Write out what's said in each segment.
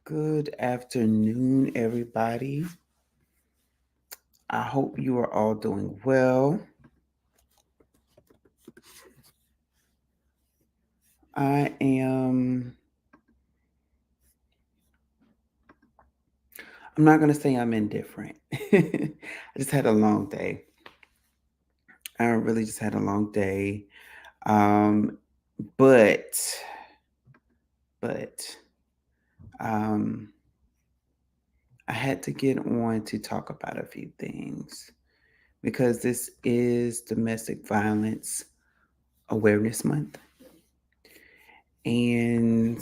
Good afternoon, everybody. I hope you are all doing well. I am, I'm not going to say I'm indifferent. I just had a long day. I really just had a long day. Um, but, but, um, I had to get on to talk about a few things because this is Domestic Violence Awareness Month. And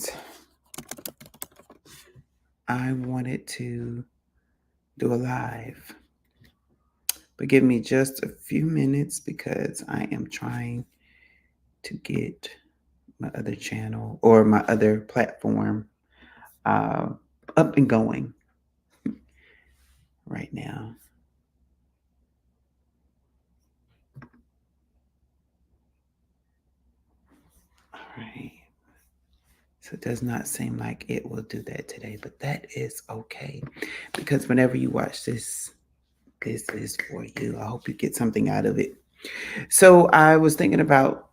I wanted to do a live. But give me just a few minutes because I am trying to get my other channel or my other platform uh, up and going right now. All right. So it does not seem like it will do that today, but that is okay because whenever you watch this, this is for you. I hope you get something out of it. So I was thinking about,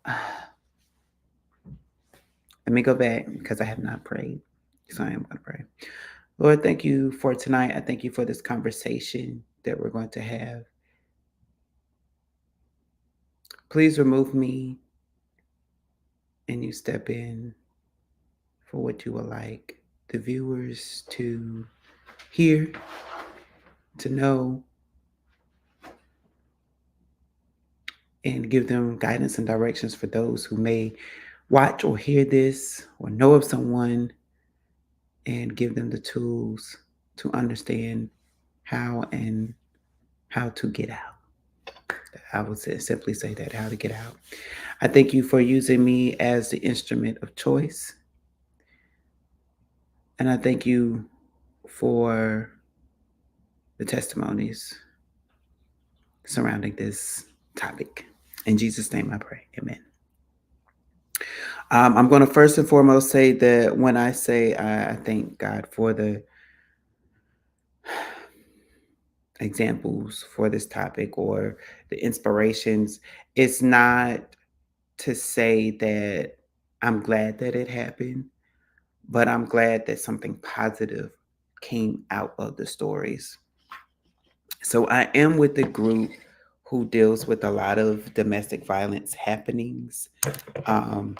let me go back because I have not prayed. So I am going to pray. Lord, thank you for tonight. I thank you for this conversation that we're going to have. Please remove me and you step in for what you would like the viewers to hear, to know, and give them guidance and directions for those who may watch or hear this or know of someone and give them the tools to understand how to get out. I would simply say that, how to get out. I thank you for using me as the instrument of choice. And I thank you for the testimonies surrounding this topic. In Jesus' name I pray. Amen. I'm going to first and foremost say that when I say I thank God for the examples for this topic or the inspirations, it's not to say that I'm glad that it happened, but I'm glad that something positive came out of the stories. So I am with the group who deals with a lot of domestic violence happenings. Um,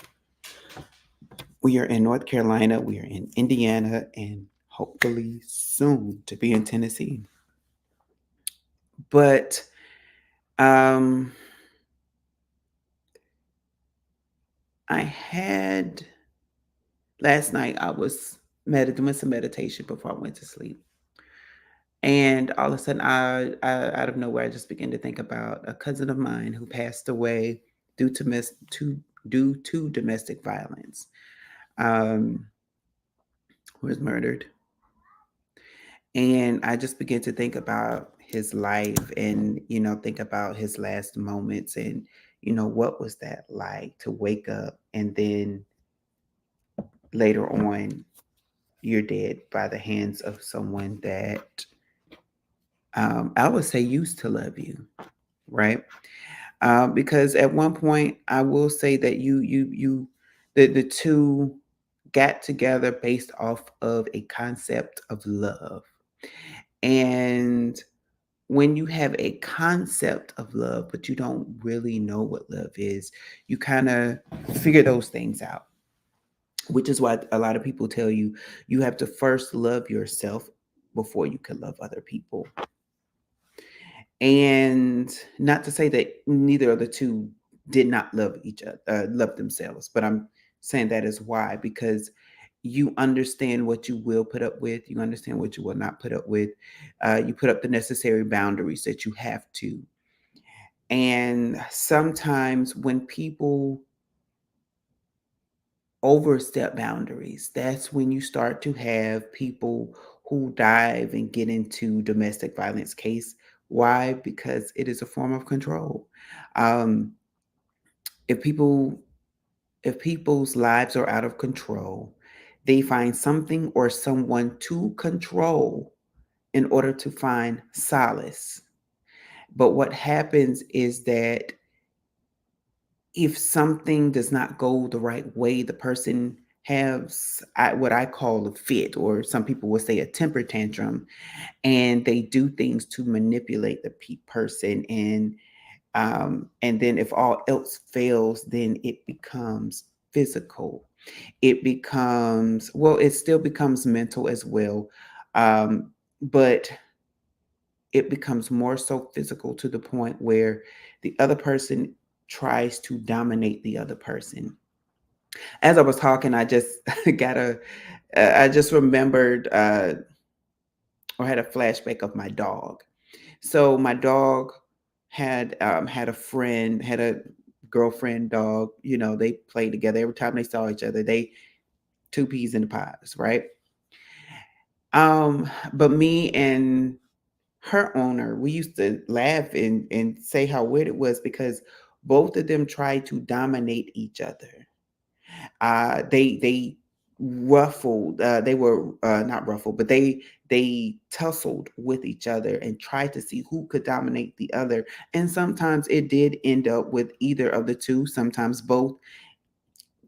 we are in North Carolina, we are in Indiana, and hopefully soon to be in Tennessee. But um, I had last night. I was doing some meditation before I went to sleep, and all of a sudden, out of nowhere, I just began to think about a cousin of mine who passed away due to due to domestic violence. Um, who was murdered, and I just began to think about his life, and think about his last moments, and what was that like to wake up and then later on you're dead by the hands of someone that I would say used to love you, right? Because at one point, I will say that the two got together based off of a concept of love. And when you have a concept of love, but you don't really know what love is, you kind of figure those things out, which is why a lot of people tell you you have to first love yourself before you can love other people. And not to say that neither of the two did not love each other, love themselves, but I'm saying that is why, because you understand what you will put up with, you understand what you will not put up with, you put up the necessary boundaries that you have to. And sometimes when people overstep boundaries, that's when you start to have people who dive and get into domestic violence case. Why? Because it is a form of control. Um, if people if people's lives are out of control, They find something or someone to control in order to find solace. But what happens is that if something does not go the right way, the person has what I call a fit, or some people would say a temper tantrum, and they do things to manipulate the person. And then if all else fails, then it becomes physical. It becomes, well, it still becomes mental as well, but it becomes more so physical to the point where the other person tries to dominate the other person. As I was talking, I just got I just remembered, or had a flashback of my dog. So my dog had a friend, had a girlfriend dog. You know, they played together every time they saw each other. They two peas in the pods, right? But me and her owner, we used to laugh and say how weird it was because both of them tried to dominate each other. They ruffled. They were not ruffled, but they tussled with each other and tried to see who could dominate the other. And sometimes it did end up with either of the two. Sometimes both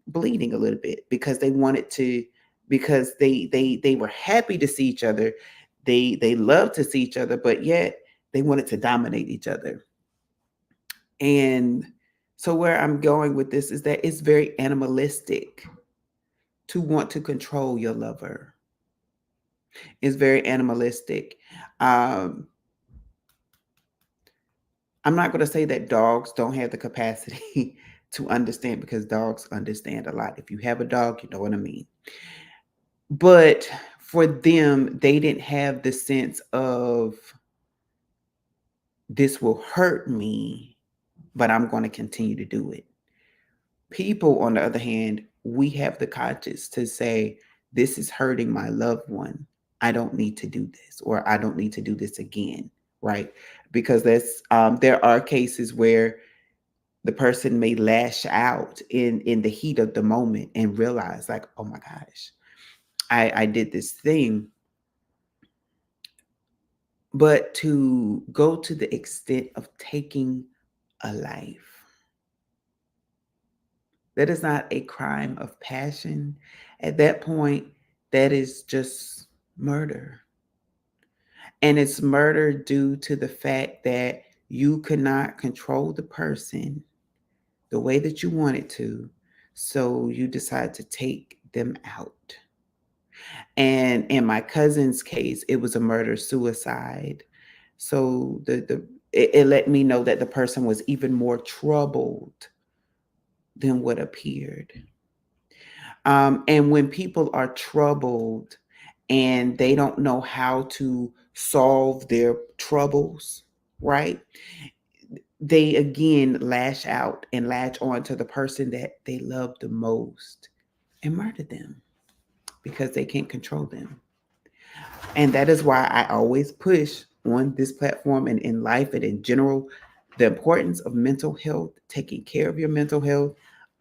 bleeding a little bit because they wanted to, because they were happy to see each other. They loved to see each other, but yet they wanted to dominate each other. And so where I'm going with this is that it's very animalistic to want to control your lover. It's very animalistic. Um, I'm not going to say that dogs don't have the capacity to understand, because dogs understand a lot. If you have a dog, you know what I mean. But for them, they didn't have the sense of, this will hurt me, but I'm going to continue to do it. People, on the other hand, we have the conscience to say, this is hurting my loved one. I don't need to do this, or I don't need to do this again, right? Because there are cases where the person may lash out in the heat of the moment and realize, like, oh my gosh, I did this thing. But to go to the extent of taking a life, that is not a crime of passion. At that point, that is just murder. And it's murder due to the fact that you could not control the person the way that you wanted to. So you decide to take them out. And in my cousin's case, it was a murder suicide. So it let me know that the person was even more troubled than what appeared. And when people are troubled and they don't know how to solve their troubles, right? They again lash out and latch on to the person that they love the most and murder them because they can't control them. And that is why I always push on this platform and in life and in general the importance of mental health, taking care of your mental health,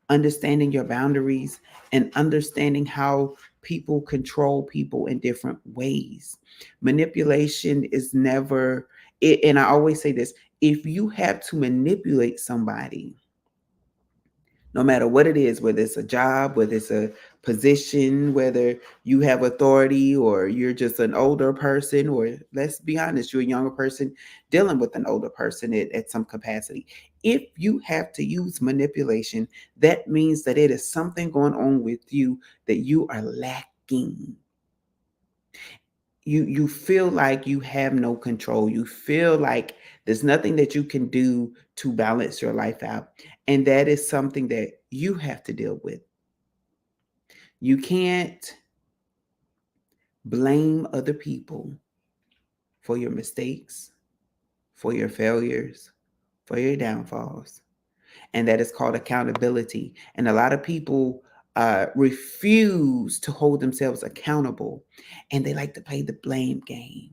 understanding your boundaries, and understanding how people control people in different ways. Manipulation is never, and I always say this, if you have to manipulate somebody, no matter what it is, whether it's a job, whether it's a position, whether you have authority or you're just an older person, or let's be honest, you're a younger person dealing with an older person at some capacity. If you have to use manipulation, that means that it is something going on with you that you are lacking. You feel like you have no control. You feel like there's nothing that you can do to balance your life out. And that is something that you have to deal with. You can't blame other people for your mistakes, for your failures, for your downfalls. And that is called accountability. And a lot of people refuse to hold themselves accountable, and they like to play the blame game.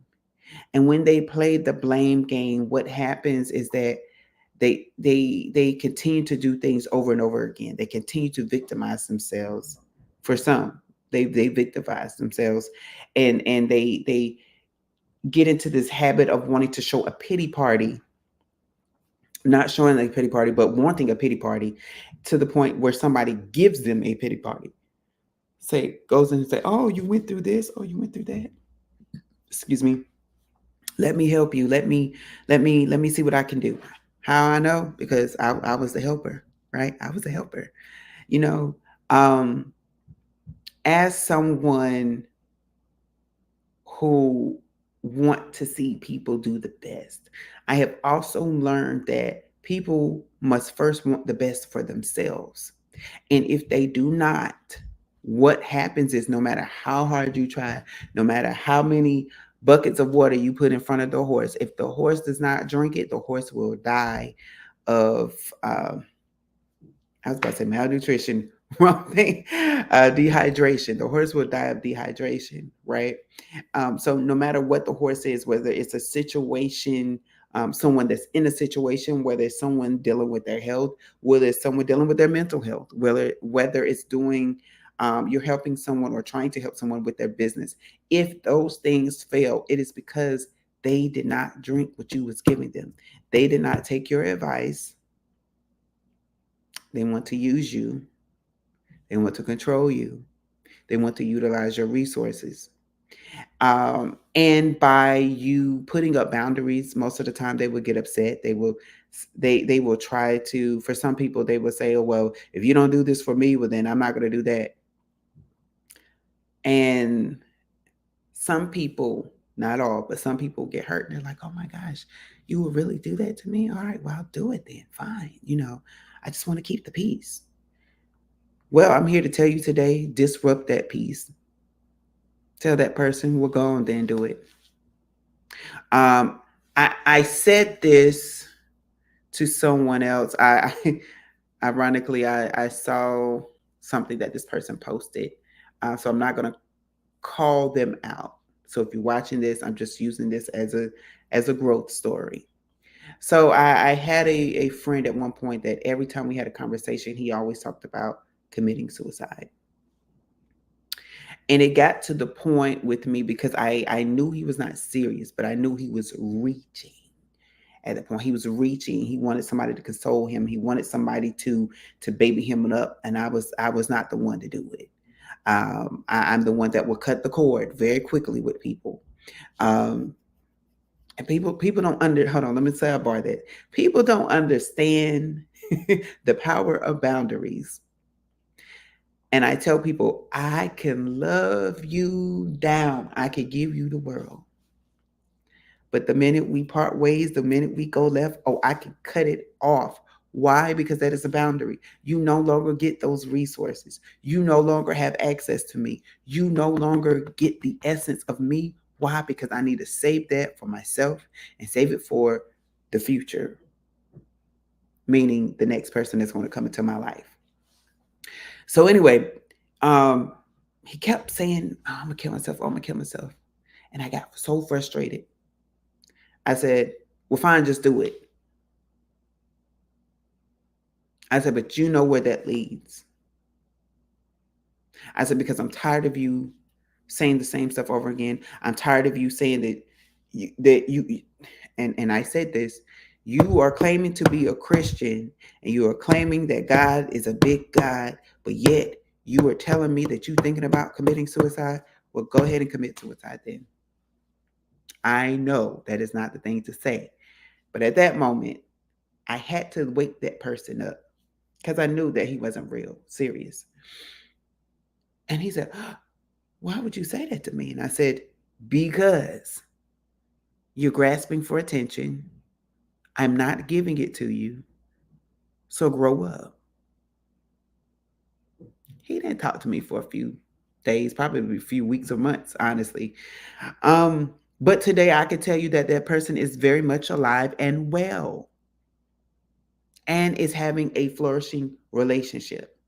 And when they play the blame game, what happens is that they continue to do things over and over again. They continue to victimize themselves, for some. They victimize themselves, and they get into this habit of wanting to show a pity party, not showing a pity party, but wanting a pity party, to the point where somebody gives them a pity party. Say goes in and say, "Oh, you went through this. Oh, you went through that. Excuse me. Let me help you. Let me see what I can do." How I know? Because I was the helper, right? I was the helper. You know, um, as someone who want to see people do the best, I have also learned that people must first want the best for themselves. And if they do not, what happens is no matter how hard you try, no matter how many buckets of water you put in front of the horse, if the horse does not drink it, the horse will die of, I was about to say malnutrition, wrong thing, dehydration. The horse will die of dehydration, right? So no matter what the horse is, whether it's a situation, someone that's in a situation, whether it's someone dealing with their health, whether it's someone dealing with their mental health, whether it's doing, you're helping someone or trying to help someone with their business. If those things fail, it is because they did not drink what you was giving them. They did not take your advice. They want to use you. They want to control you. They want to utilize your resources. And by you putting up boundaries, most of the time they will get upset. They will try to. For some people, they will say, "Oh well, if you don't do this for me, well then I'm not going to do that." And some people, not all, but some people get hurt, and they're like, "Oh my gosh, you will really do that to me? All right, well I'll do it then. Fine. I just want to keep the peace." Well, I'm here to tell you today: disrupt that peace. Tell that person we're gone, then do it. Um, I said this to someone else. Ironically, I saw something that this person posted, so I'm not going to call them out. So if you're watching this, I'm just using this as a growth story. So I had a friend at one point that every time we had a conversation, he always talked about committing suicide. And it got to the point with me because I knew he was not serious, but I knew he was reaching. At that point, he was reaching. He wanted somebody to console him. He wanted somebody to baby him up, and I was not the one to do it. I'm the one that will cut the cord very quickly with people. Um, and people don't under hold on. Let me say I bar that. People don't understand the power of boundaries. And I tell people, I can love you down. I can give you the world. But the minute we part ways, the minute we go left, oh, I can cut it off. Why? Because that is a boundary. You no longer get those resources. You no longer have access to me. You no longer get the essence of me. Why? Because I need to save that for myself and save it for the future, meaning the next person that's going to come into my life. So, anyway, um, he kept saying, oh, I'm going to kill myself. Oh, I'm going to kill myself. And I got so frustrated. I said, well, fine, just do it. I said, but you know where that leads. I said, because I'm tired of you saying the same stuff over again. I'm tired of you saying that you and I said this, you are claiming to be a Christian and you are claiming that God is a big God, but yet you are telling me that you're thinking about committing suicide. Well, go ahead and commit suicide then. I know that is not the thing to say. But at that moment, I had to wake that person up because I knew that he wasn't real, serious. And he said, why would you say that to me? And I said, because you're grasping for attention. I'm not giving it to you. So grow up. He didn't talk to me for a few days, probably a few weeks or months, honestly. But today I can tell you that that person is very much alive and well and is having a flourishing relationship.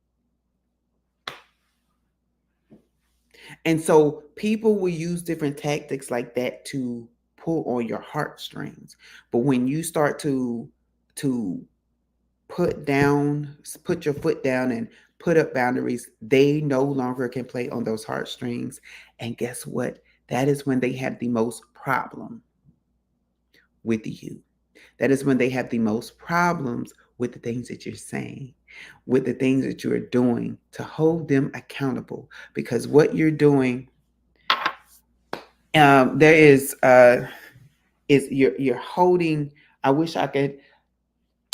And so people will use different tactics like that to pull on your heartstrings. But when you start to put your foot down and put up boundaries, they no longer can play on those heartstrings. And guess what? That is when they have the most problem with you. That is when they have the most problems with the things that you're saying, with the things that you're doing to hold them accountable. Because what you're doing, there is you're holding. I wish I could.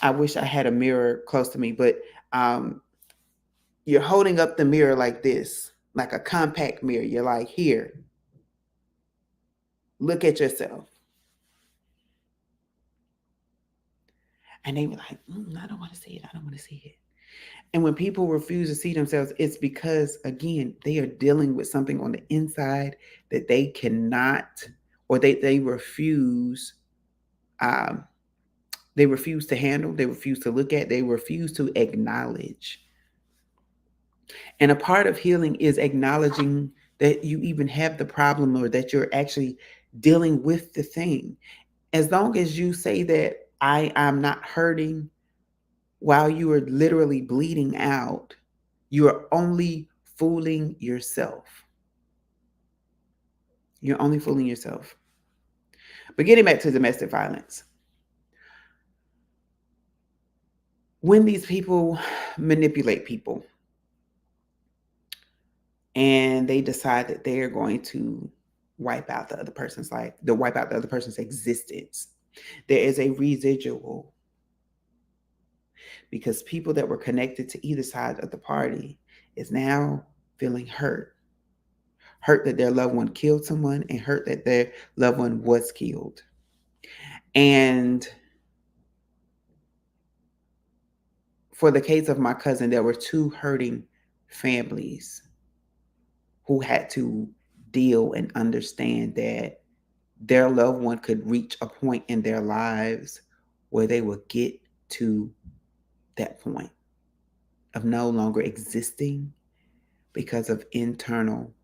I wish I had a mirror close to me, but um, you're holding up the mirror like this, like a compact mirror. You're like, here, look at yourself. And they were like, I don't want to see it. I don't want to see it. And when people refuse to see themselves, it's because, again, they are dealing with something on the inside that they cannot, or they refuse, um, they refuse to handle, they refuse to look at, they refuse to acknowledge. And a part of healing is acknowledging that you even have the problem or that you're actually dealing with the thing. As long as you say that I'm not hurting while you are literally bleeding out, you are only fooling yourself. You're only fooling yourself. But getting back to domestic violence, when these people manipulate people and they decide that they are going to wipe out the other person's life, to wipe out the other person's existence, there is a residual because people that were connected to either side of the party is now feeling hurt that their loved one killed someone and hurt that their loved one was killed. And for the case of my cousin, there were two hurting families who had to deal and understand that their loved one could reach a point in their lives where they would get to that point of no longer existing because of internal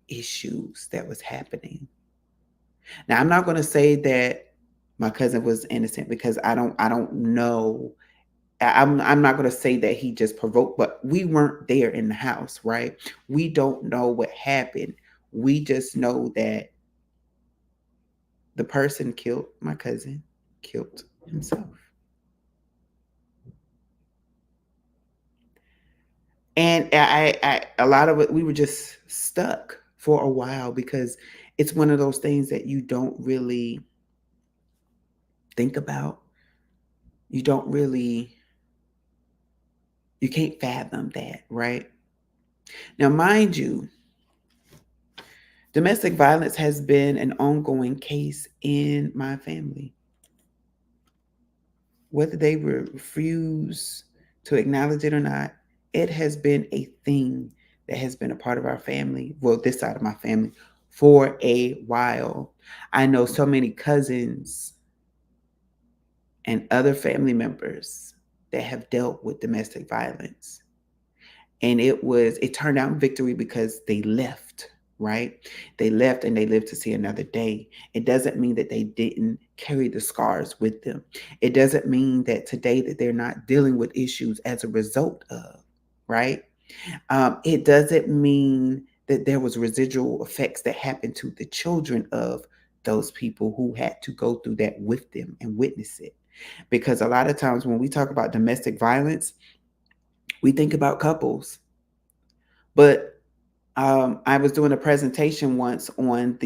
issues that was happening. Now, I'm not going to say that my cousin was innocent because I don't know. I'm not going to say that he just provoked, but we weren't there in the house, right? We don't know what happened. We just know that the person killed my cousin, killed himself. And a lot of it, we were just stuck for a while because it's one of those things that you don't really think about. You don't really, you can't fathom that, right? Now, mind you, domestic violence has been an ongoing case in my family. Whether they refuse to acknowledge it or not, it has been a thing that has been a part of our family, well, this side of my family, for a while. I know so many cousins and other family members that have dealt with domestic violence. And it turned out in victory because they left, right? They left and they lived to see another day. It doesn't mean that they didn't carry the scars with them. It doesn't mean that today that they're not dealing with issues as a result of, right? It doesn't mean that there was residual effects that happened to the children of those people who had to go through that with them and witness it. Because a lot of times when we talk about domestic violence, we think about couples. But I was doing a presentation once on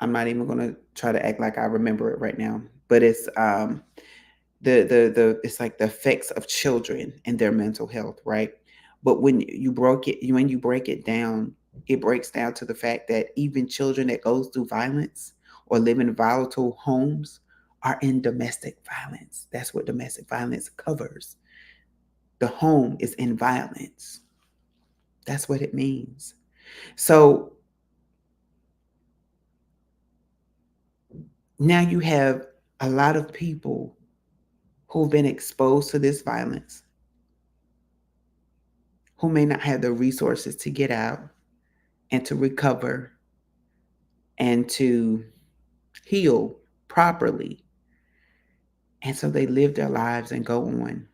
I'm not even going to try to act like I remember it right now, but it's it's like the effects of children and their mental health, right? But when you break it down, it breaks down to the fact that even children that goes through violence or live in volatile homes are in domestic violence. That's what domestic violence covers. The home is in violence. That's what it means. So now you have a lot of people who've been exposed to this violence, who may not have the resources to get out and to recover and to heal properly. And so they live their lives and go on.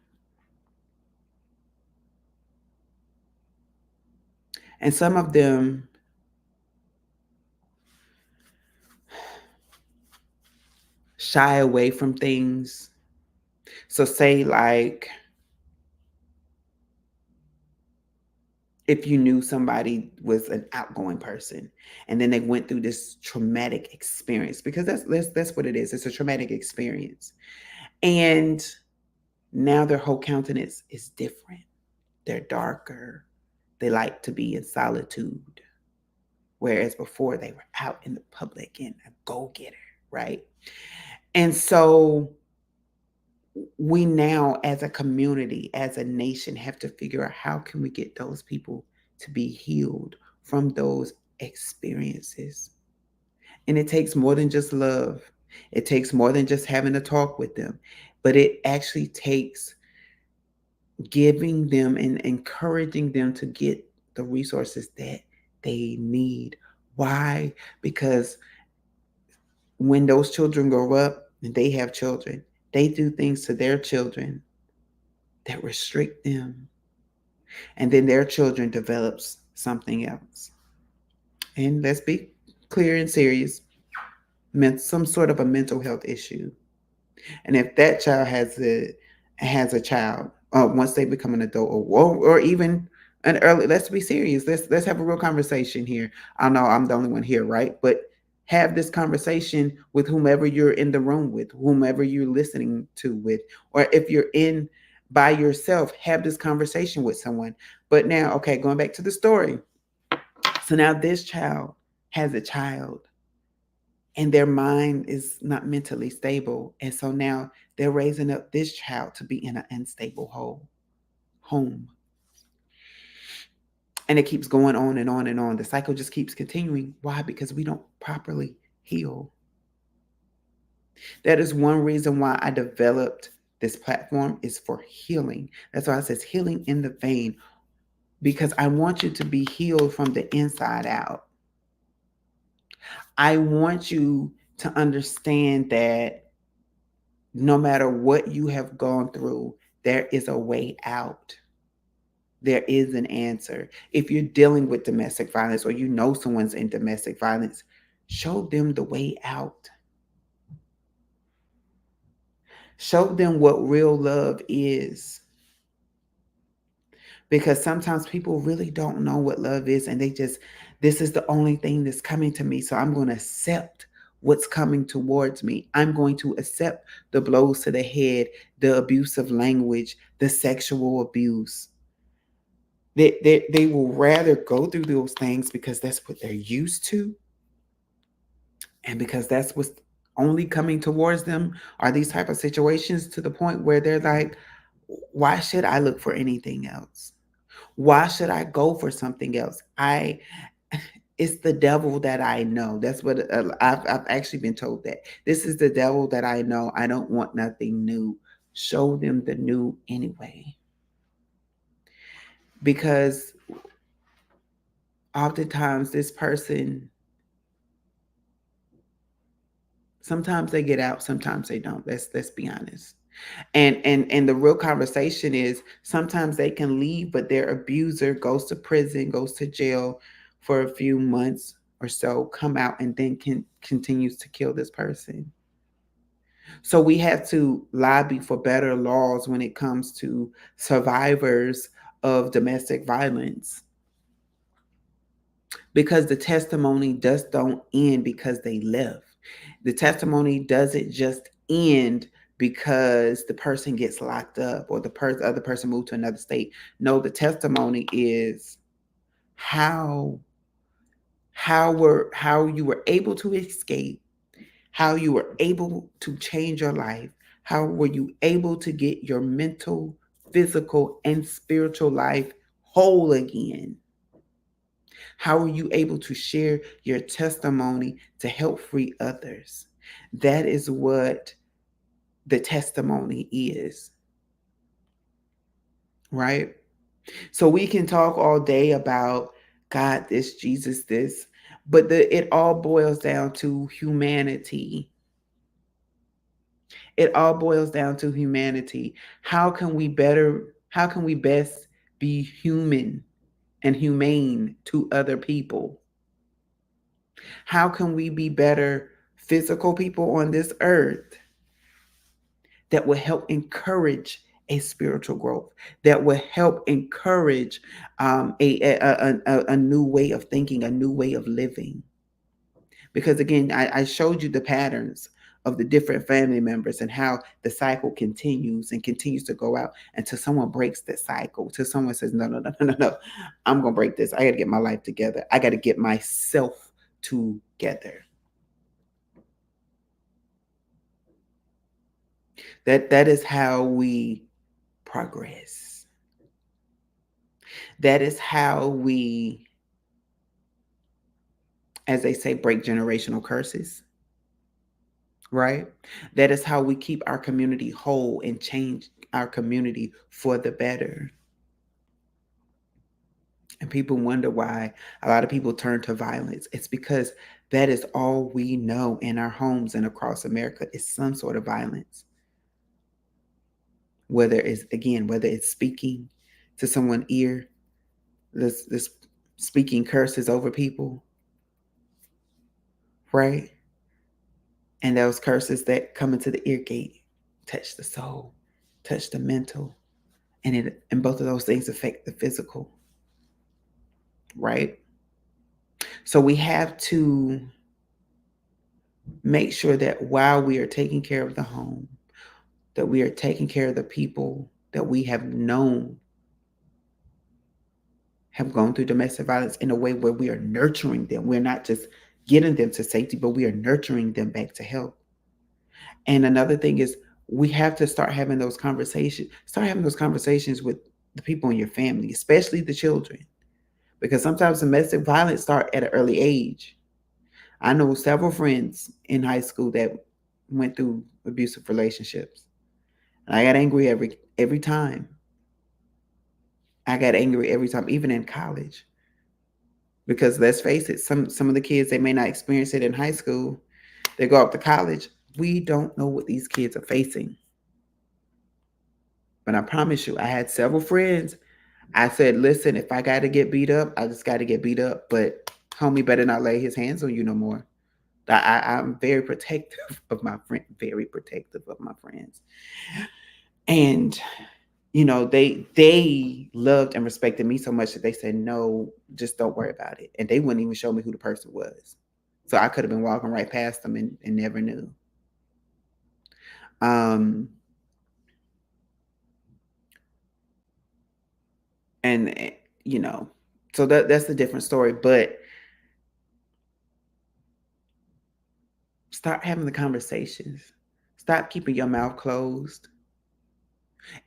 And some of them shy away from things. So, say, like, if you knew somebody was an outgoing person and then they went through this traumatic experience, because that's what it is. It's a traumatic experience. And now their whole countenance is different. They're darker. They like to be in solitude. Whereas before they were out in the public and a go-getter, right? And so we now, as a community, as a nation, have to figure out how can we get those people to be healed from those experiences. And it takes more than just love. It takes more than just having a talk with them, but it actually takes giving them and encouraging them to get the resources that they need. Why? Because when those children grow up and they have children, they do things to their children that restrict them. And then their children develops something else. And let's be clear and serious, some sort of a mental health issue. And if that child has a child, once they become an adult, or even an early, let's be serious. Let's have a real conversation here. I know I'm the only one here, right? But have this conversation with whomever you're in the room with, whomever you're listening to with, or if you're in by yourself, have this conversation with someone. But now, okay, going back to the story. So now this child has a child and their mind is not mentally stable. And so now they're raising up this child to be in an unstable home. And it keeps going on and on and on. The cycle just keeps continuing. Why? Because we don't properly heal. That is one reason why I developed this platform, is for healing. That's why it says healing in the vein, because I want you to be healed from the inside out. I want you to understand that no matter what you have gone through, there is a way out. There is an answer. If you're dealing with domestic violence or you know someone's in domestic violence, show them the way out. Show them what real love is. Because sometimes people really don't know what love is, and this is the only thing that's coming to me. So I'm going to accept what's coming towards me. I'm going to accept the blows to the head, the abusive language, the sexual abuse. They will rather go through those things because that's what they're used to, and because that's what's only coming towards them are these type of situations, to the point where they're like, why should I look for anything else? Why should I go for something else? It's the devil that I know. That's what I've actually been told, that this is the devil that I know. I don't want nothing new. Show them the new anyway. Because oftentimes this person, sometimes they get out, sometimes they don't. Let's be honest. And the real conversation is, sometimes they can leave, but their abuser goes to prison, goes to jail for a few months or so, come out, and then continues to kill this person. So we have to lobby for better laws when it comes to survivors of domestic violence, because the testimony just don't end because they left. The testimony doesn't just end because the person gets locked up or the other person moved to another state. No, the testimony is how how you were able to escape, how you were able to change your life, how were you able to get your mental, physical, and spiritual life whole again. How are you able to share your testimony to help free others? That is what the testimony is, right? So we can talk all day about God this, Jesus this, but it all boils down to humanity. It all boils down to humanity. How can we best be human and humane to other people? How can we be better physical people on this earth that will help encourage a spiritual growth, that will help encourage a new way of thinking, a new way of living? Because again, I showed you the patterns of the different family members and how the cycle continues and continues to go out until someone breaks the cycle, till someone says, no, no, no, no, no, no, I'm going to break this. I got to get my life together. I got to get myself together. That is how we progress. That is how we, as they say, break generational curses, right? That is how we keep our community whole and change our community for the better. And people wonder why a lot of people turn to violence. It's because that is all we know in our homes and across America is some sort of violence. Whether it's speaking to someone's ear, this speaking curses over people, right? And those curses that come into the ear gate touch the soul, touch the mental, and both of those things affect the physical, right? So we have to make sure that while we are taking care of the home, that we are taking care of the people that we have known have gone through domestic violence in a way where we are nurturing them. We're not just getting them to safety, but we are nurturing them back to health. And another thing is we have to start having those conversations with the people in your family, especially the children, because sometimes domestic violence start at an early age. I know several friends in high school that went through abusive relationships. And I got angry every time. I got angry every time, even in college. Because let's face it, some of the kids they may not experience it in high school. They go up to college. We don't know what these kids are facing. But I promise you, I had several friends. I said, listen, if I got to get beat up, I just got to get beat up. But homie better not lay his hands on you no more. I'm very protective of my friend, very protective of my friends. And they loved and respected me so much that they said, no, just don't worry about it. And they wouldn't even show me who the person was. So I could have been walking right past them and never knew. Um, and you know, so that's a different story. But start having the conversations. Stop keeping your mouth closed.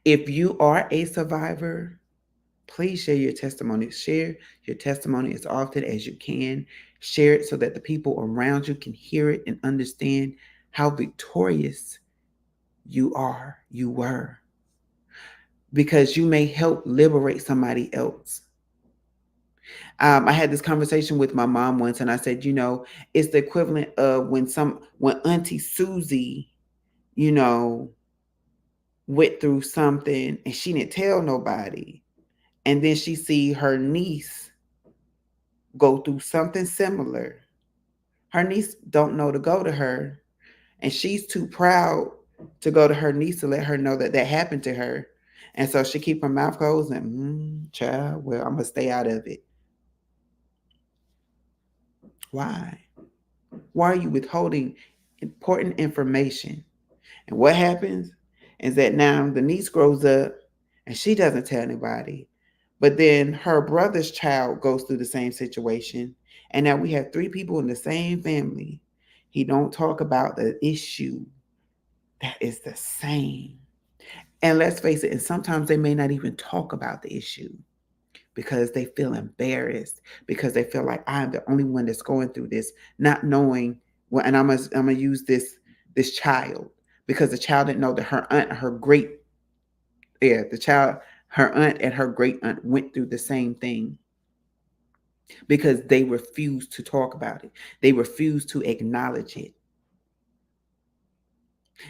If you are a survivor, please share your testimony. Share your testimony as often as you can. Share it so that the people around you can hear it and understand how victorious you were. Because you may help liberate somebody else. I had this conversation with my mom once, and I said, it's the equivalent of when Auntie Susie, you know, went through something and she didn't tell nobody, and then she see her niece go through something similar. Her niece don't know to go to her, and she's too proud to go to her niece to let her know that that happened to her, and so she keep her mouth closed and child, well, I'm gonna stay out of it. Why? Why are you withholding important information? And what happens is that now the niece grows up and she doesn't tell anybody. But then her brother's child goes through the same situation. And now we have three people in the same family. He don't talk about the issue that is the same. And let's face it, and sometimes they may not even talk about the issue because they feel embarrassed, because they feel like I'm the only one that's going through this, not knowing well, and I'm gonna use this child because the child didn't know that her aunt, her great, yeah, the child, her aunt and her great aunt went through the same thing because they refused to talk about it. They refused to acknowledge it.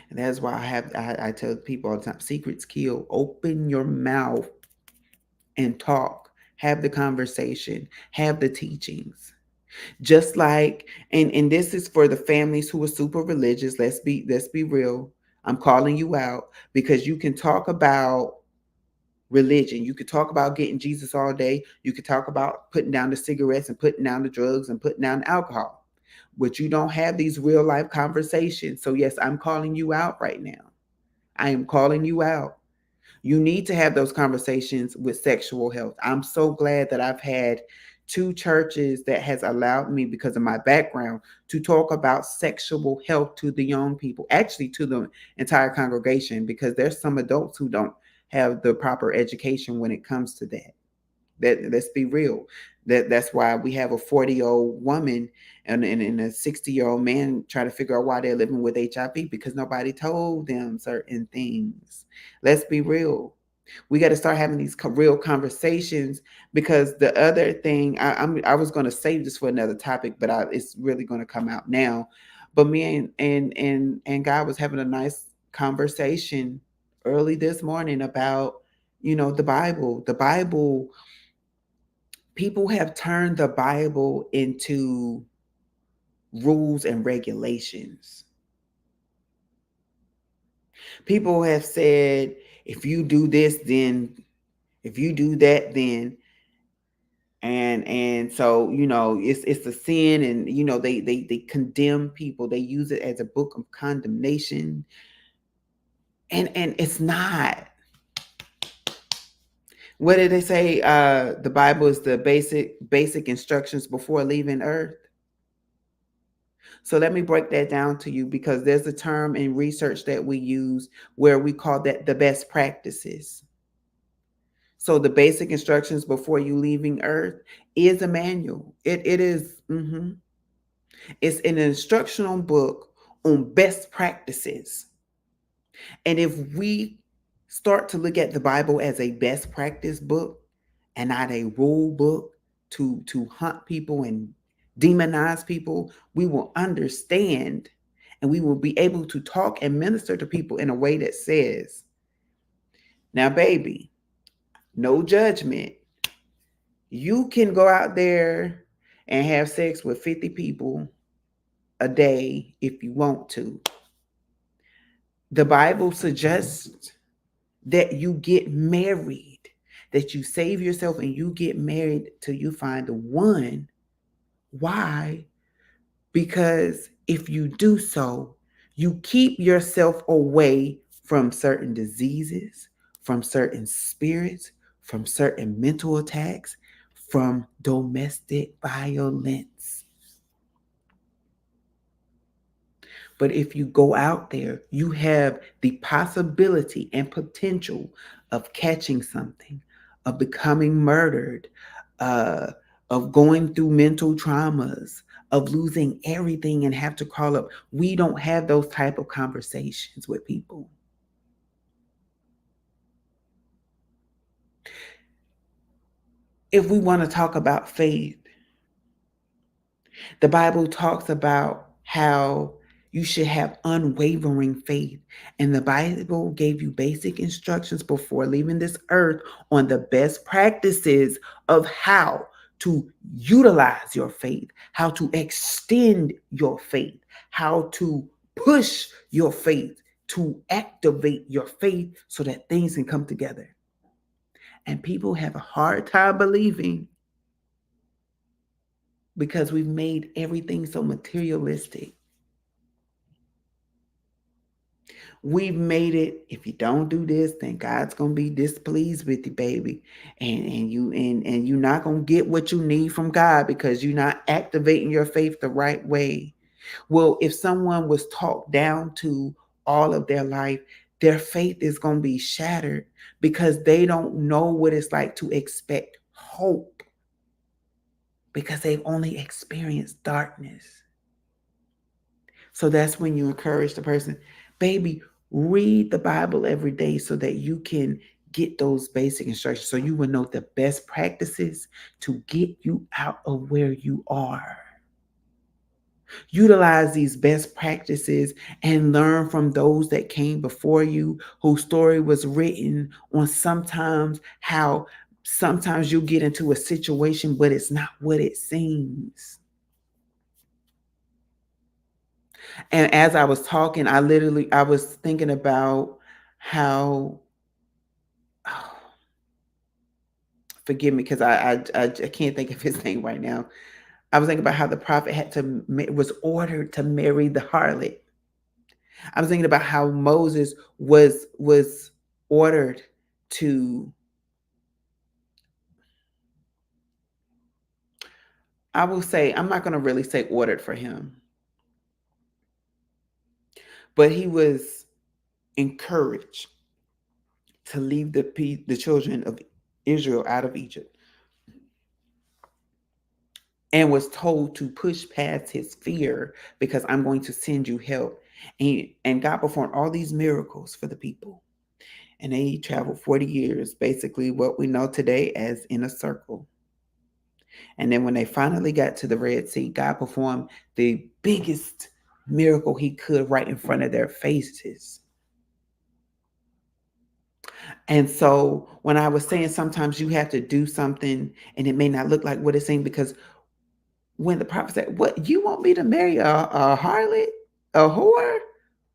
And that's why I tell people all the time, secrets kill. Open your mouth and talk. have the conversation, have the teachings. Just like, and this is for the families who are super religious. Let's be real. I'm calling you out because you can talk about religion. You could talk about getting Jesus all day. You could talk about putting down the cigarettes and putting down the drugs and putting down the alcohol. But you don't have these real life conversations. So yes, I'm calling you out right now. I am calling you out. You need to have those conversations with sexual health. I'm so glad that I've had two churches that has allowed me, because of my background, to talk about sexual health to the young people, actually to the entire congregation, because there's some adults who don't have the proper education when it comes to that. Let's be real. That's why we have a 40-year-old woman and a 60-year-old man trying to figure out why they're living with HIV, because nobody told them certain things. Let's be real. We got to start having these real conversations, because the other thing I was going to save this for another topic, but it's really going to come out now. But me and God was having a nice conversation early this morning about, the Bible. The Bible, people have turned the Bible into rules and regulations. People have said, if you do this, then if you do that, then and so it's a sin, and they condemn people. They use it as a book of condemnation, and it's not. What did they say? The Bible is the basic instructions before leaving earth. So let me break that down to you, because there's a term in research that we use where we call that the best practices. So the basic instructions before you leaving earth is a manual. It is, it's an instructional book on best practices. And if we start to look at the Bible as a best practice book and not a rule book to hunt people and demonize people, we will understand, and we will be able to talk and minister to people in a way that says, now, baby, no judgment. You can go out there and have sex with 50 people a day if you want to. The Bible suggests that you get married, that you save yourself and you get married till you find the one. Why? Because if you do so, you keep yourself away from certain diseases, from certain spirits, from certain mental attacks, from domestic violence. But if you go out there, you have the possibility and potential of catching something, of becoming murdered, uh, of going through mental traumas, of losing everything and have to call up. We don't have those type of conversations with people. If we want to talk about faith, the Bible talks about how you should have unwavering faith. And the Bible gave you basic instructions before leaving this earth on the best practices of how to utilize your faith, how to extend your faith, how to push your faith, to activate your faith so that things can come together. And people have a hard time believing, because we've made everything so materialistic. We've made it, if you don't do this, then God's gonna be displeased with you, baby. And you're not gonna get what you need from God because you're not activating your faith the right way. Well, if someone was talked down to all of their life, their faith is gonna be shattered because they don't know what it's like to expect hope, because they've only experienced darkness. So that's when you encourage the person, baby, read the Bible every day so that you can get those basic instructions, so you will know the best practices to get you out of where you are. Utilize these best practices and learn from those that came before you, whose story was written on sometimes how Sometimes you get into a situation, but it's not what it seems. And as I was talking, I was thinking about how, oh, forgive me because I can't think of his name right now. I was thinking about how the prophet was ordered to marry the harlot. I was thinking about how Moses was ordered to, I will say, I'm not going to really say ordered for him, but he was encouraged to leave the children of Israel out of Egypt, and was told to push past his fear because I'm going to send you help. And God performed all these miracles for the people. And they traveled 40 years, basically what we know today as in a circle. And then when they finally got to the Red Sea, God performed the biggest miracle he could right in front of their faces. And so when I was saying sometimes you have to do something and it may not look like what it's saying, because when the prophet said, "What, you want me to marry a harlot, a whore?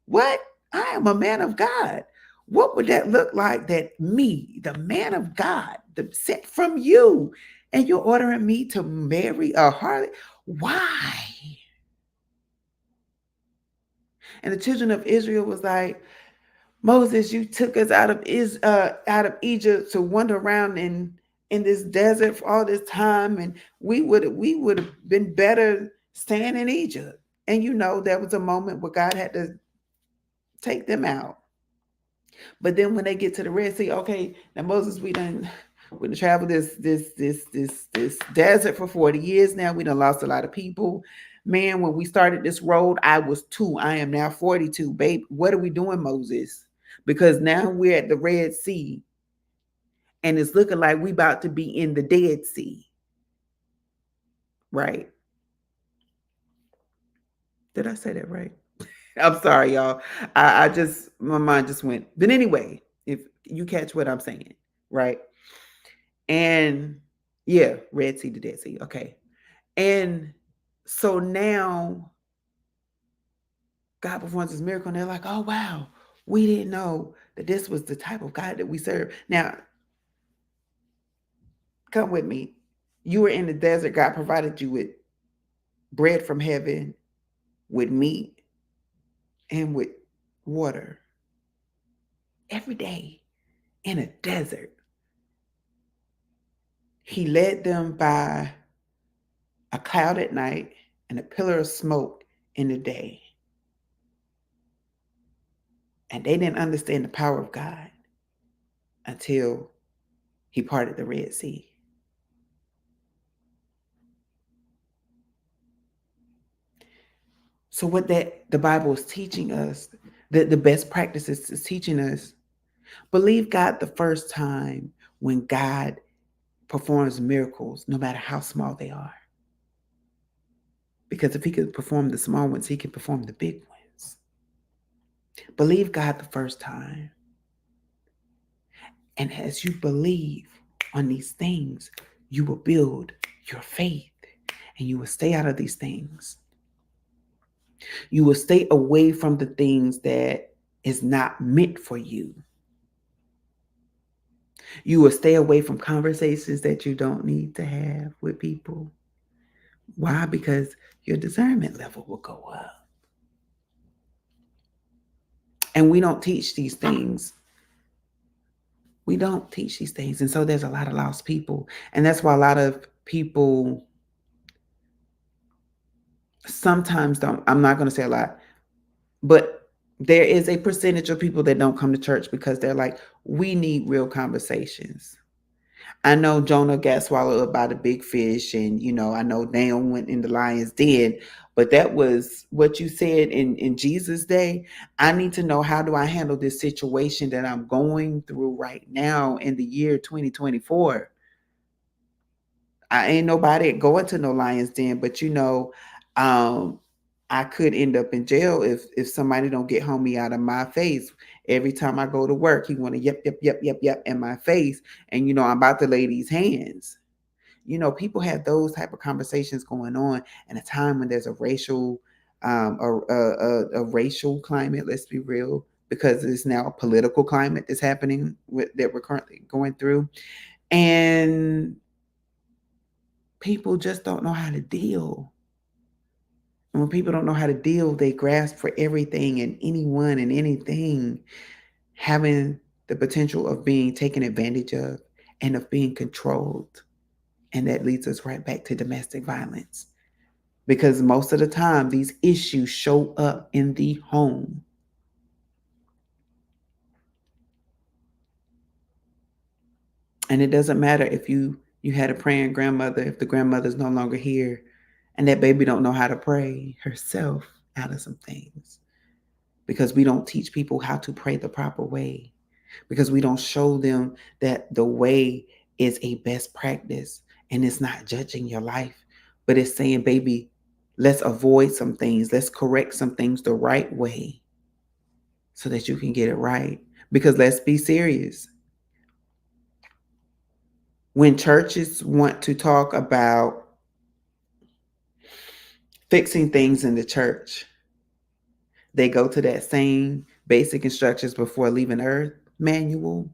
What? I am a man of God. What would that look like, that me, the man of God, the sent from you, and you're ordering me to marry a harlot? Why?" And the children of Israel was like, "Moses, you took us out of Egypt to wander around in this desert for all this time, and we would have been better staying in Egypt." And there was a moment where God had to take them out. But then when they get to the Red Sea, okay, now Moses, we done traveled this desert for 40 years now. We done lost a lot of people. Man, when we started this road, I was 2. I am now 42. Babe, what are we doing, Moses? Because now we're at the Red Sea and it's looking like we about to be in the Dead Sea. Right. Did I say that right? I'm sorry, y'all. I just, my mind just went. But anyway, if you catch what I'm saying, right? And yeah, Red Sea to Dead Sea. Okay. And so now God performs this miracle, and they're like, "Oh, wow, we didn't know that this was the type of God that we serve." Now, come with me. You were in the desert, God provided you with bread from heaven, with meat, and with water every day in a desert. He led them by a cloud at night and a pillar of smoke in the day. And they didn't understand the power of God until he parted the Red Sea. So what the Bible is teaching us, the best practices is teaching us, believe God the first time when God performs miracles, no matter how small they are. Because if he could perform the small ones, he can perform the big ones. Believe God the first time. And as you believe on these things, you will build your faith and you will stay out of these things. You will stay away from the things that is not meant for you. You will stay away from conversations that you don't need to have with people. Why? Because your discernment level will go up. And we don't teach these things. We don't teach these things. And so there's a lot of lost people. And that's why a lot of people sometimes don't, I'm not going to say a lot, but there is a percentage of people that don't come to church because they're like, we need real conversations. I know Jonah got swallowed up by the big fish, and I know Daniel went in the lion's den, but that was what you said in Jesus' day. I need to know, how do I handle this situation that I'm going through right now in the year 2024? I ain't nobody going to no lion's den, but um, I could end up in jail if somebody don't get homie out of my face. Every time I go to work, he want to yep, yep, yep, yep, yep in my face. And I'm about to lay these hands. People have those type of conversations going on in a time when there's a racial, a racial climate. Let's be real, because it's now a political climate that's happening that we're currently going through, and people just don't know how to deal. And when people don't know how to deal, they grasp for everything and anyone and anything, having the potential of being taken advantage of and of being controlled. And that leads us right back to domestic violence. Because most of the time, these issues show up in the home. And it doesn't matter if you had a praying grandmother, if the grandmother's no longer here, and that baby don't know how to pray herself out of some things. Because we don't teach people how to pray the proper way. Because we don't show them that the way is a best practice, and it's not judging your life, but it's saying, baby, let's avoid some things. Let's correct some things the right way so that you can get it right. Because let's be serious. When churches want to talk about fixing things in the church, they go to that same basic instructions before leaving earth manual,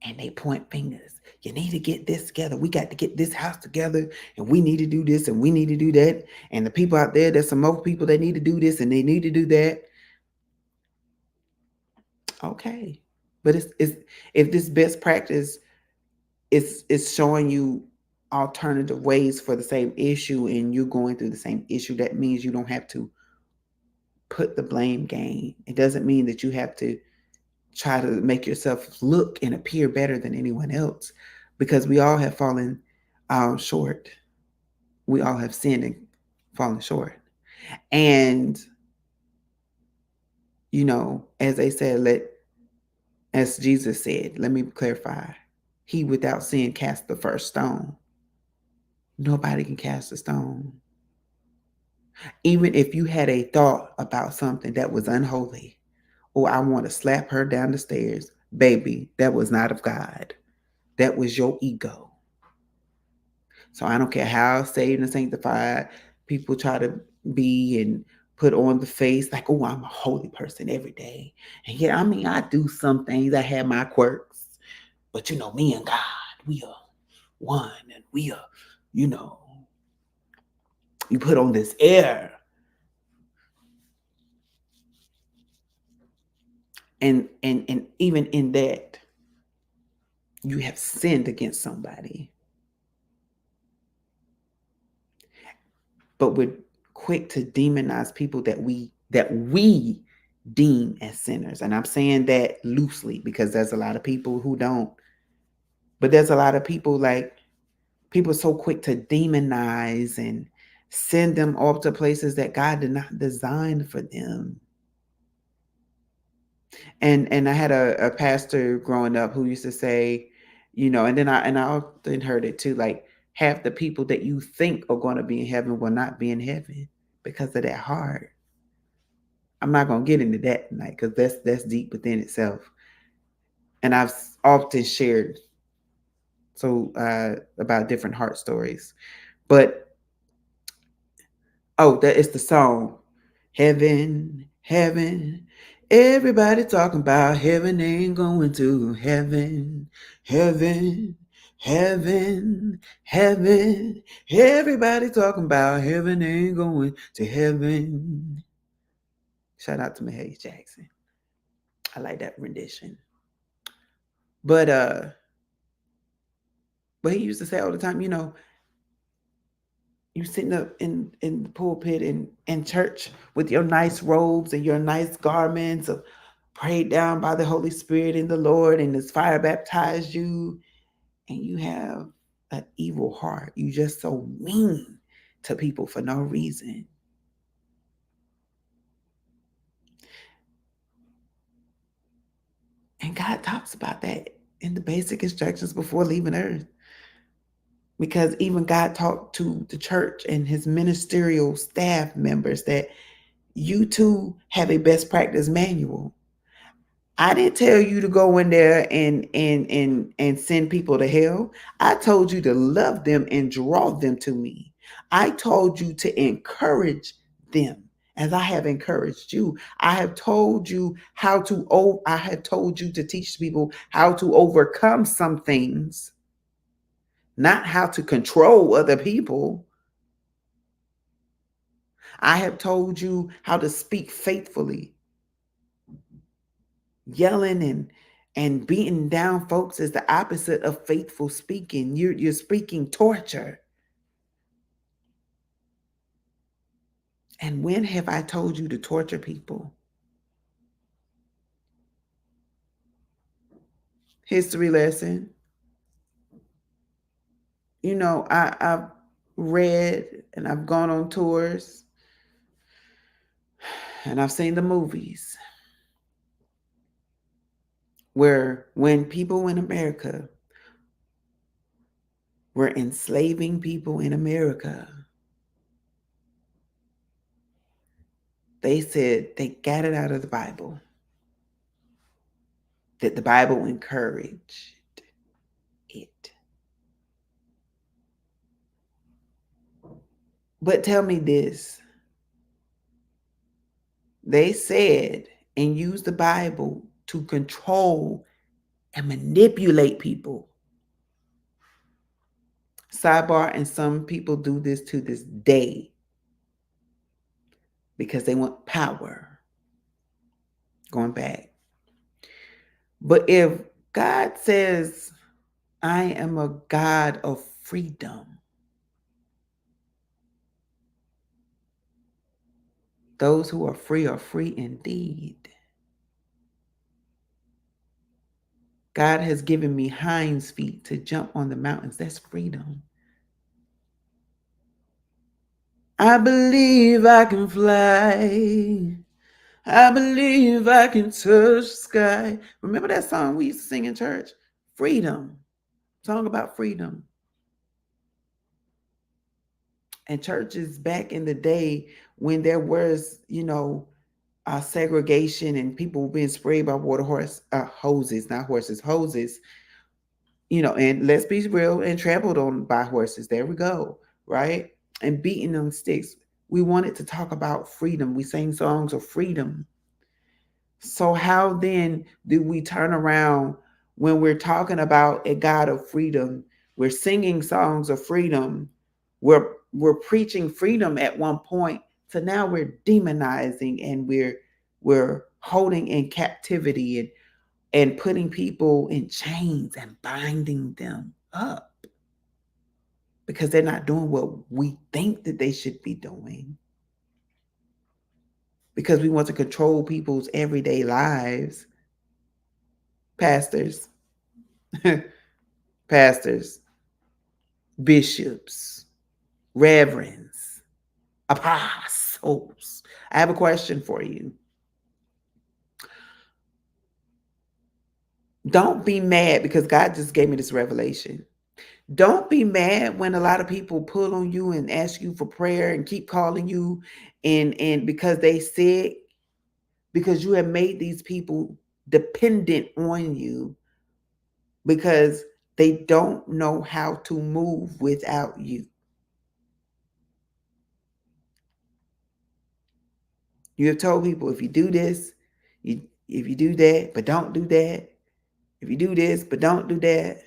and they point fingers. You need to get this together. We got to get this house together, and we need to do this, and we need to do that. And the people out there's some more people that need to do this, and they need to do that. Okay, but it's if this best practice is showing you alternative ways for the same issue, and you're going through the same issue, that means you don't have to put the blame game. It doesn't mean that you have to try to make yourself look and appear better than anyone else, because we all have fallen short. We all have sinned and fallen short. And, as they said, as Jesus said, let me clarify, he without sin cast the first stone. Nobody can cast a stone. Even if you had a thought about something that was unholy, or I want to slap her down the stairs, baby, that was not of God. That was your ego. So I don't care how saved and sanctified people try to be and put on the face like, oh, I'm a holy person every day. And yeah, I mean, I do some things. I have my quirks, but me and God, we are one, and we are, you put on this air. And even in that, you have sinned against somebody. But we're quick to demonize people that we deem as sinners. And I'm saying that loosely because there's a lot of people who don't. But there's a lot of people, like, people are so quick to demonize and send them off to places that God did not design for them. And I had a pastor growing up who used to say, and then I often heard it too, like, half the people that you think are going to be in heaven will not be in heaven because of that heart. I'm not going to get into that tonight because that's deep within itself. And I've often shared about different heart stories. But that is the song, Heaven, Heaven. Everybody talking about heaven, ain't going to heaven, heaven, heaven, heaven. Everybody talking about heaven, ain't going to heaven. Shout out to Mahalia Jackson. I like that rendition. But he used to say all the time, you sitting up in the pulpit in church with your nice robes and your nice garments, prayed down by the Holy Spirit and the Lord, and this fire baptized you, and you have an evil heart. You just so mean to people for no reason. And God talks about that in the basic instructions before leaving earth. Because even God talked to the church and his ministerial staff members that you too have a best practice manual. I didn't tell you to go in there and send people to hell. I told you to love them and draw them to me. I told you to encourage them as I have encouraged you. I have told you I have told you to teach people how to overcome some things, not how to control other people. I have told you how to speak faithfully. Yelling and beating down folks is the opposite of faithful speaking. You're speaking torture. And when have I told you to torture people? History lesson. I've read and I've gone on tours and I've seen the movies where when people in America were enslaving people in America, they said they got it out of the Bible, that the Bible encouraged it. But tell me this, they said and used the Bible to control and manipulate people. Sidebar, and some people do this to this day because they want power. Going back. But if God says, I am a God of freedom, those who are free indeed. God has given me hinds feet to jump on the mountains. That's freedom. I believe I can fly. I believe I can touch the sky. Remember that song we used to sing in church? Freedom. Song about freedom. And churches back in the day when there was, segregation and people being sprayed by hoses, not horses, hoses, and let's be real, and trampled on by horses. There we go, right? And beaten on sticks. We wanted to talk about freedom. We sang songs of freedom. So how then do we turn around when we're talking about a God of freedom? We're singing songs of freedom. We're preaching freedom at one point. So now we're demonizing and we're holding in captivity and putting people in chains and binding them up because they're not doing what we think that they should be doing. Because we want to control people's everyday lives. Pastors, pastors, bishops, reverends, apostles. I have a question for you. Don't be mad because God just gave me this revelation. Don't be mad when a lot of people pull on you and ask you for prayer and keep calling you and because they sick, because you have made these people dependent on you because they don't know how to move without you. You have told people if you do this, if you do that, but don't do that. If you do this, but don't do that,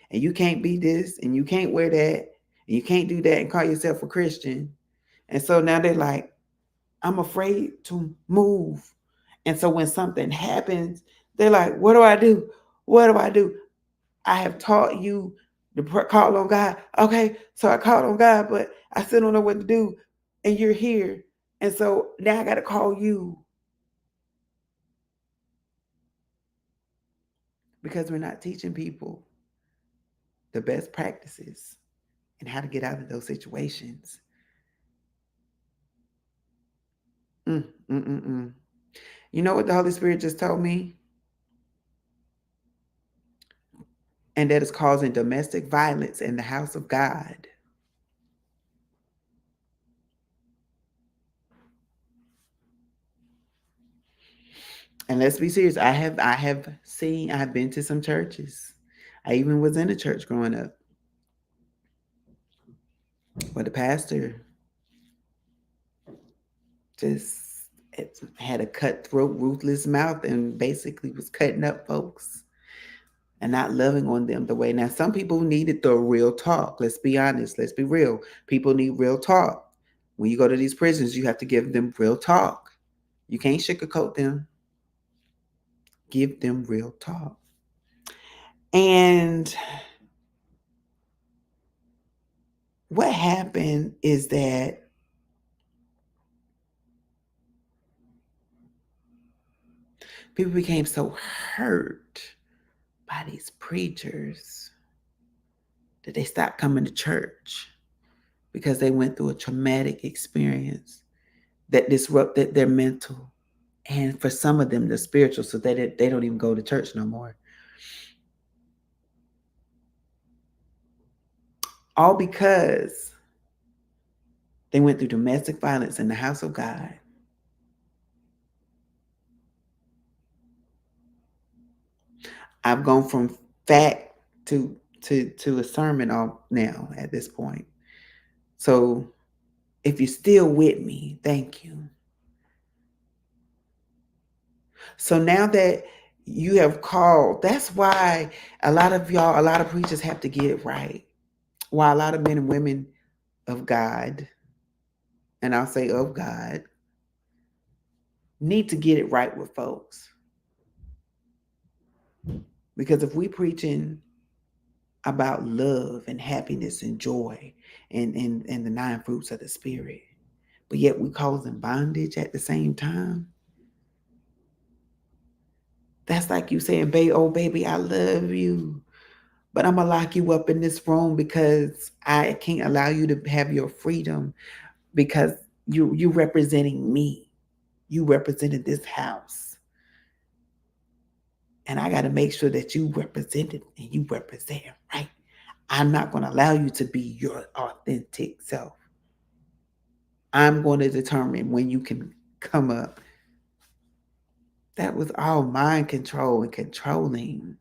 and you can't be this, and you can't wear that, and you can't do that and call yourself a Christian. And so now they're like, I'm afraid to move. And so when something happens, they're like, what do I do? What do I do? I have taught you to call on God. Okay, so I called on God, but I still don't know what to do. And you're here. And so now I got to call you because we're not teaching people the best practices and how to get out of those situations. Mm, mm, mm, mm. You know what the Holy Spirit just told me? And that is causing domestic violence in the house of God. And let's be serious. I have been to some churches. I even was in a church growing up where the pastor just had a cutthroat, ruthless mouth and basically was cutting up folks and not loving on them the way. Now, some people needed the real talk. Let's be honest. Let's be real. People need real talk. When you go to these prisons, you have to give them real talk. You can't sugarcoat them. Give them real talk. And what happened is that people became so hurt by these preachers that they stopped coming to church because they went through a traumatic experience that disrupted their mental and for some of them the spiritual, so they don't even go to church no more. All because they went through domestic violence in the house of God. I've gone from fact to a sermon all now at this point. So if you're still with me, thank you. So now that you have called, that's why a lot of y'all, a lot of preachers have to get it right. Why a lot of men and women of God, and I'll say of God, need to get it right with folks. Because if we preaching about love and happiness and joy and the nine fruits of the spirit, but yet we causing bondage at the same time, that's like you saying, babe, oh baby, I love you. But I'm gonna lock you up in this room because I can't allow you to have your freedom because you representing me. You represented this house. And I gotta make sure that you represent it and you represent it right. I'm not gonna allow you to be your authentic self. I'm going to determine when you can come up. That was all mind control and controlling.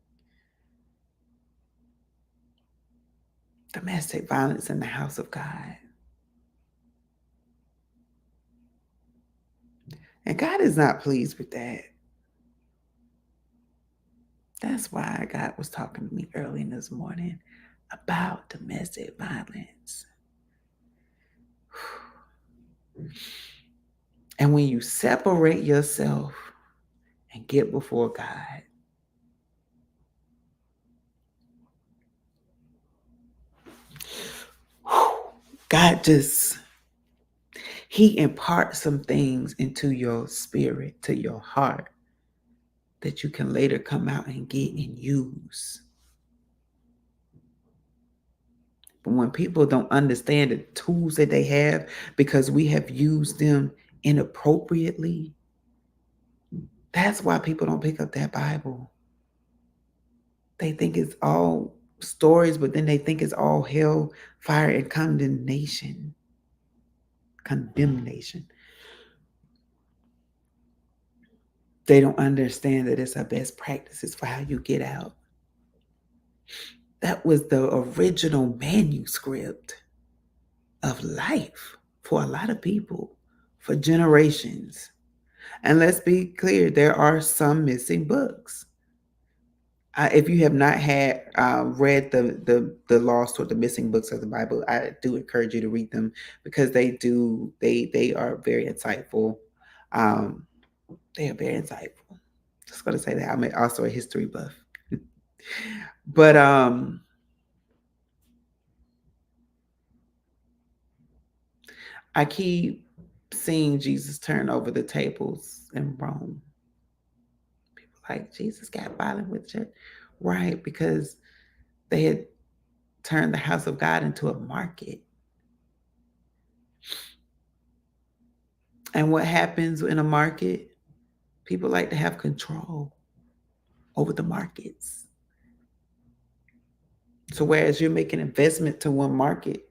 Domestic violence in the house of God. And God is not pleased with that. That's why God was talking to me early this morning about domestic violence. And when you separate yourself and get before God, God just, He imparts some things into your spirit, to your heart, that you can later come out and get and use. But when people don't understand the tools that they have because we have used them inappropriately, that's why people don't pick up that Bible. They think it's all stories, but then they think it's all hell, fire, and condemnation. Condemnation. They don't understand that it's our best practices for how you get out. That was the original manuscript of life for a lot of people, for generations. And let's be clear, there are some missing books. If you have not had read the lost or the missing books of the Bible, I do encourage you to read them because they are very insightful. Um, they are very insightful. Just going to say that I'm also a history buff, but I keep seeing Jesus turn over the tables in Rome. People like Jesus got violent with church, right? Because they had turned the house of God into a market. And what happens in a market? People like to have control over the markets. So whereas you're making investment to one market,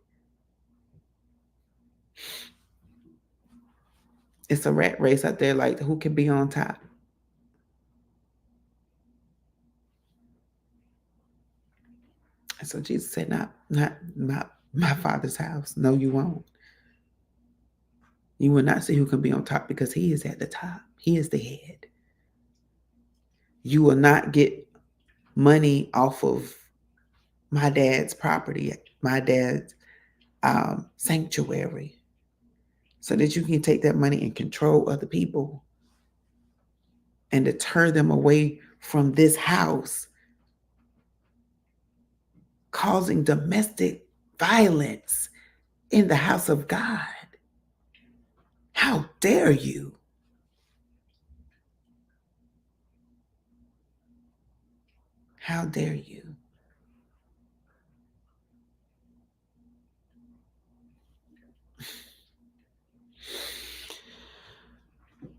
it's a rat race out there like who can be on top. And so Jesus said, not my Father's house. No, you won't. You will not see who can be on top because he is at the top. He is the head. You will not get money off of my dad's property, my dad's sanctuary, so that you can take that money and control other people and to turn them away from this house, causing domestic violence in the house of God. How dare you? How dare you?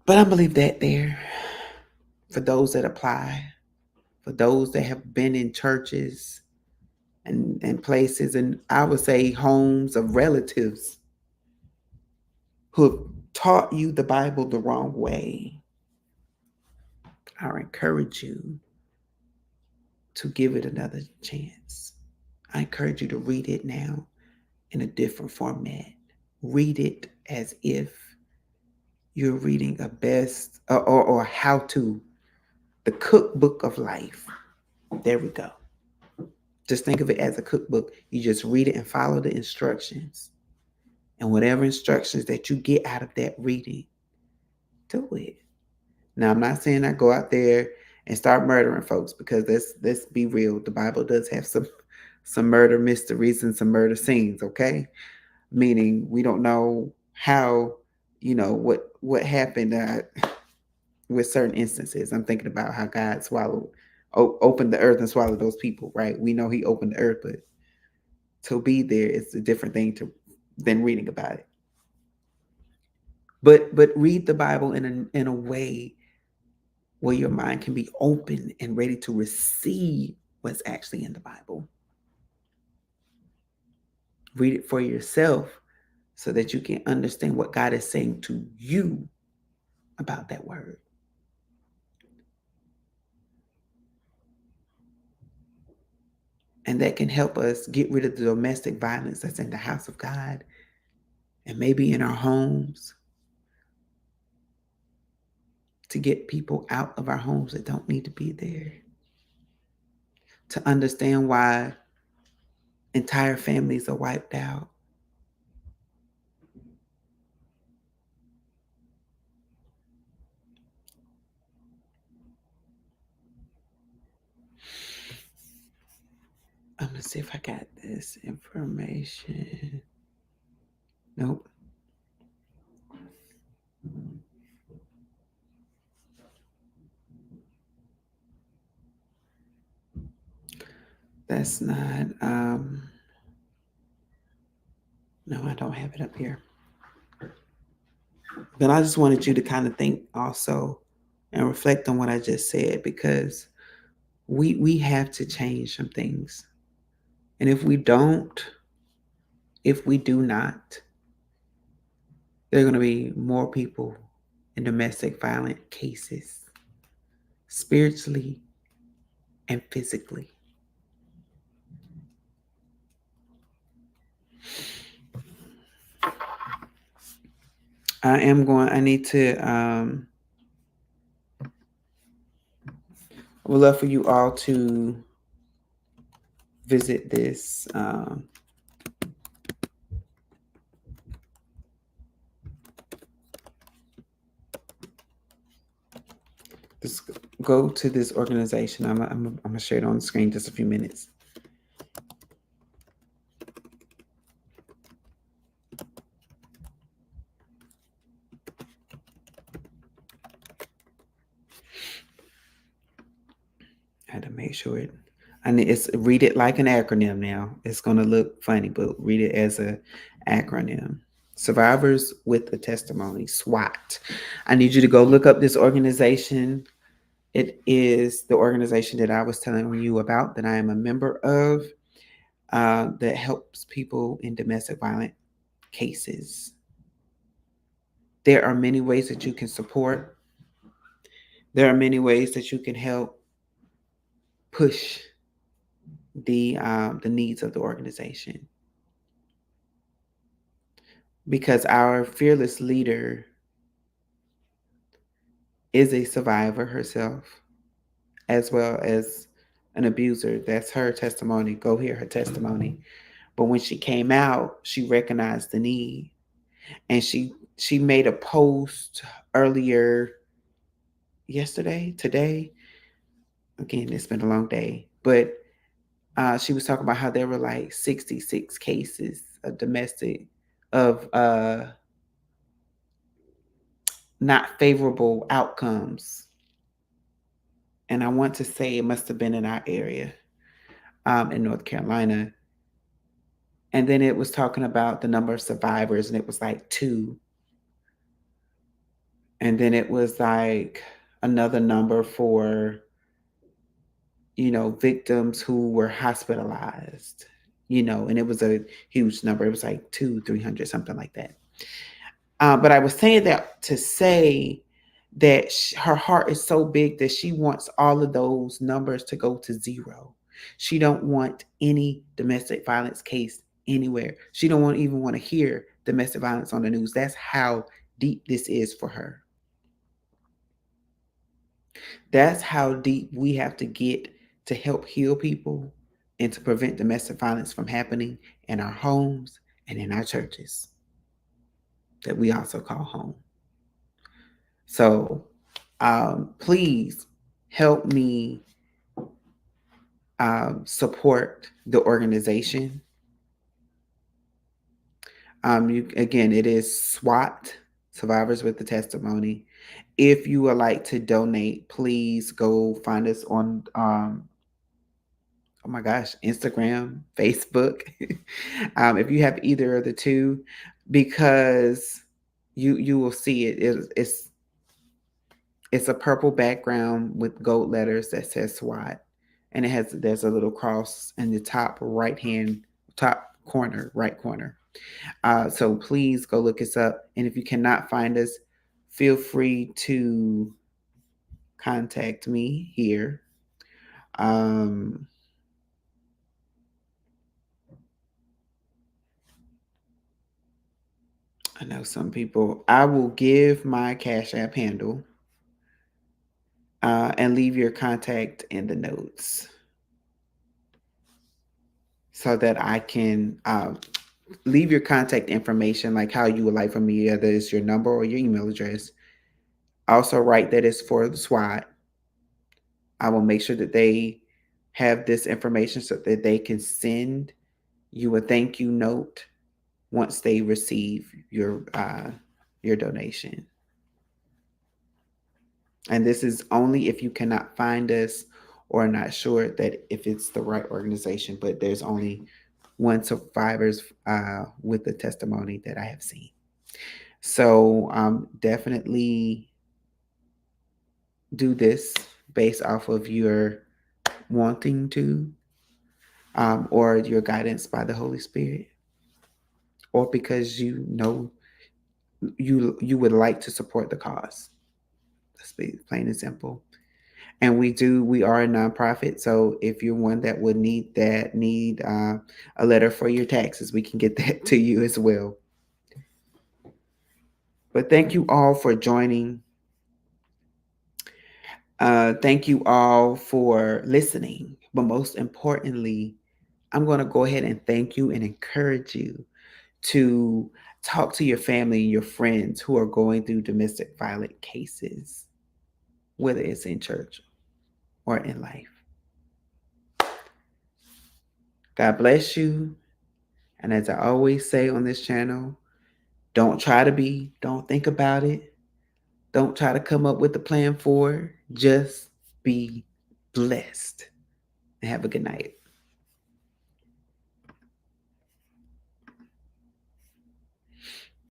But I believe that there, for those that apply, for those that have been in churches and places, and I would say homes of relatives who have taught you the Bible the wrong way, I encourage you to give it another chance. I encourage you to read it now in a different format. Read it as if you're reading a best or how to, the cookbook of life. There we go. Just think of it as a cookbook. You just read it and follow the instructions. And whatever instructions that you get out of that reading, do it. Now, I'm not saying I go out there and start murdering folks, because let's be real. The Bible does have some murder mysteries and some murder scenes, okay? Meaning we don't know how, what happened with certain instances. I'm thinking about how God opened the earth and swallowed those people, right? We know he opened the earth, but to be there is a different thing than reading about it. But read the Bible in a way where your mind can be open and ready to receive what's actually in the Bible. Read it for yourself so that you can understand what God is saying to you about that word. And that can help us get rid of the domestic violence that's in the house of God and maybe in our homes, to get people out of our homes that don't need to be there, to understand why entire families are wiped out. I'm going to see if I got this information. Nope. That's not, no, I don't have it up here. But I just wanted you to kind of think also and reflect on what I just said, because we have to change some things. And if we do not, there are going to be more people in domestic violent cases, spiritually and physically. I need to, I would love for you all to visit this. Just go to this organization. I'm going to share it on the screen just a few minutes. I had to make sure it. Read it like an acronym now. It's gonna look funny, but read it as a acronym. Survivors with a Testimony, SWAT. I need you to go look up this organization. It is the organization that I was telling you about, that I am a member of, that helps people in domestic violence cases. There are many ways that you can support. There are many ways that you can help push the needs of the organization, because our fearless leader is a survivor herself, as well as an abuser. That's her testimony. Go hear her testimony. But when she came out, she recognized the need, and she made a post earlier yesterday, today. Again, it's been a long day, but she was talking about how there were like 66 cases of domestic of not favorable outcomes, and I want to say it must have been in our area, in North Carolina. And then it was talking about the number of survivors, and it was like two. And then it was like another number for, victims who were hospitalized, and it was a huge number. It was like 300, something like that. But I was saying that to say that her heart is so big that she wants all of those numbers to go to zero. She don't want any domestic violence case anywhere. She don't even want to hear domestic violence on the news. That's how deep this is for her. That's how deep we have to get to help heal people and to prevent domestic violence from happening in our homes and in our churches that we also call home. So please help me support the organization. Again, it is SWAT, Survivors with the Testimony. If you would like to donate, please go find us on, oh my gosh, Instagram, Facebook. If you have either of the two, because you will see it. It's a purple background with gold letters that says SWAT, and there's a little cross in the top corner, right corner. So please go look us up, and if you cannot find us, feel free to contact me here. I know some people. I will give my Cash App handle, and leave your contact in the notes so that I can leave your contact information, like how you would like for me, whether it's your number or your email address. Also, write that it's for the SWAT. I will make sure that they have this information so that they can send you a thank you note once they receive your donation. And this is only if you cannot find us or not sure that if it's the right organization, but there's only one survivors with the testimony that I have seen. So definitely do this based off of your wanting to, or your guidance by the Holy Spirit, or because you would like to support the cause. Let's be plain and simple. And we are a nonprofit. So if you're one that would need a letter for your taxes, we can get that to you as well. But thank you all for joining. Thank you all for listening. But most importantly, I'm going to go ahead and thank you and encourage you to talk to your family and your friends who are going through domestic violence cases, whether it's in church or in life. God bless you. And as I always say on this channel, don't try to be, don't think about it. Don't try to come up with a plan for it. Just be blessed. And have a good night.